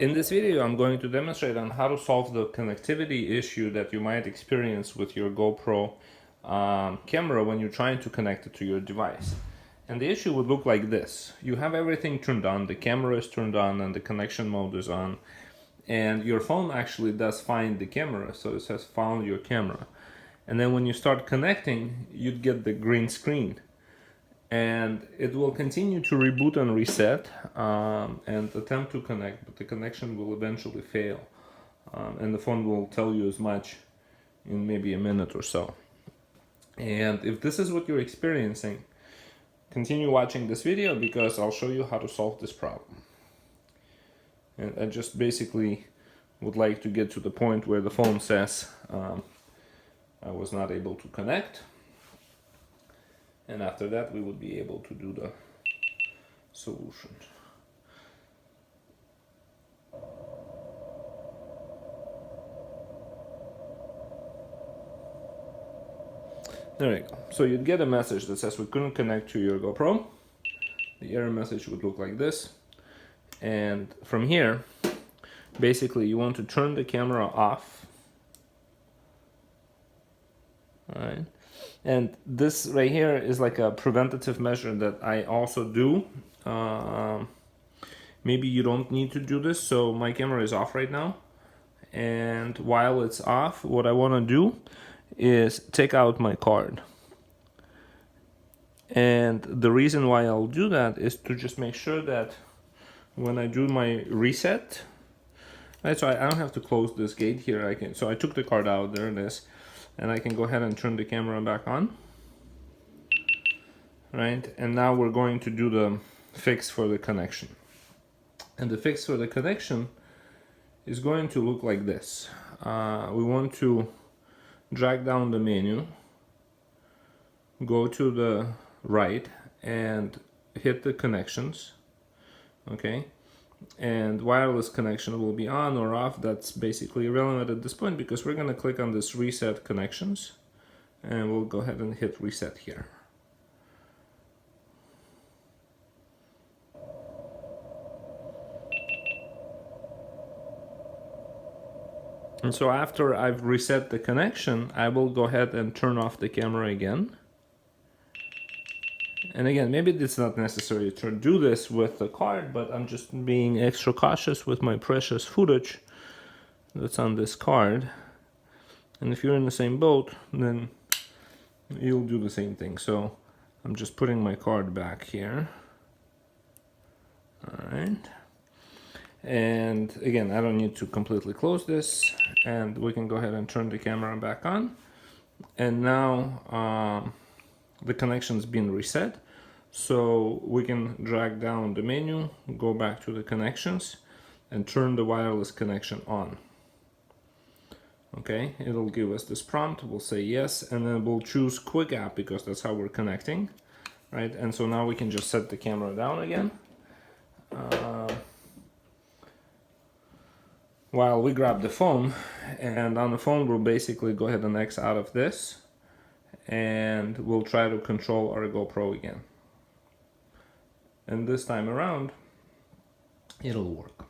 In this video, I'm going to demonstrate on how to solve the connectivity issue that you might experience with your GoPro camera when you're trying to connect it to your device. And the issue would look like this. You have everything turned on, the camera is turned on and the connection mode is on, and your phone actually does find the camera, so it says found your camera. And then when you start connecting, you'd get the green screen. And it will continue to reboot and reset and attempt to connect, but the connection will eventually fail. And the phone will tell you as much in maybe a minute or so. And if this is what you're experiencing, continue watching this video because I'll show you how to solve this problem. And I just basically would like to get to the point where the phone says I was not able to connect. And after that, we would be able to do the solution. There you go. So you'd get a message that says we couldn't connect to your GoPro. The error message would look like this. And from here, basically you want to turn the camera off. All right. And this right here is like a preventative measure that I also do. Maybe you don't need to do this. So my camera is off right now. And while it's off, what I want to do is take out my card. And the reason why I'll do that is to just make sure that when I do my reset, right, so I don't have to close this gate here. So I took the card out, there it is. And I can go ahead and turn the camera back on. Right, and now we're going to do the fix for the connection. And the fix for the connection is going to look like this. We want to drag down the menu, go to the right and hit the connections, okay? And wireless connection will be on or off. That's basically irrelevant at this point because we're going to click on this reset connections and we'll go ahead and hit reset here. And so after I've reset the connection, I will go ahead and turn off the camera again. And again, maybe it's not necessary to do this with the card, but I'm just being extra cautious with my precious footage that's on this card. And if you're in the same boat, then you'll do the same thing. So I'm just putting my card back here. All right. And again, I don't need to completely close this, and we can go ahead and turn the camera back on. And now the connection's been reset, so we can drag down the menu, go back to the connections, and turn the wireless connection on. Okay, it'll give us this prompt, we'll say yes, and then we'll choose Quick App because that's how we're connecting, right? And so now we can just set the camera down again. While we grab the phone, and on the phone we'll basically go ahead and X out of this, and we'll try to control our GoPro again. And this time around, it'll work.